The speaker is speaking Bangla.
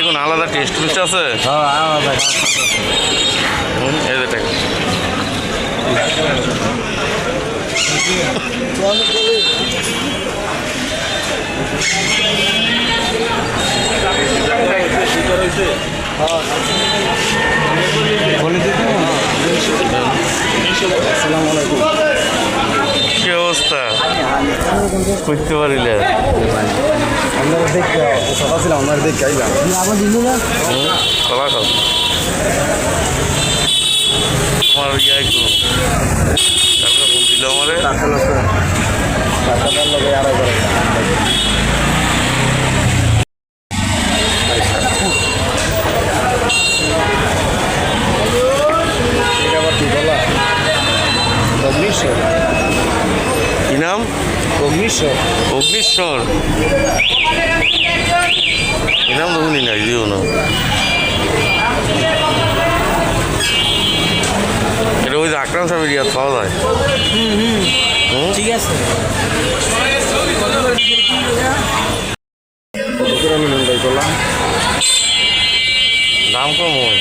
কোনো আলাদা টেস্ট মিষ্টি আছে? এই যে টাকা কি অবস্থা বুঝতে পারিলে কলা খাও তোমার ইয়াই করো কালকে ফোন দিল আমারে কি নাম? অগ্নিশ্বর। অগ্নিশ্বর কি নাম তখনই নাই দিও না। এটা ওই যে আকরাম সাহেবের ইয়াত পাওয়া যায়। ঠিক আছে। দাম কম হয়।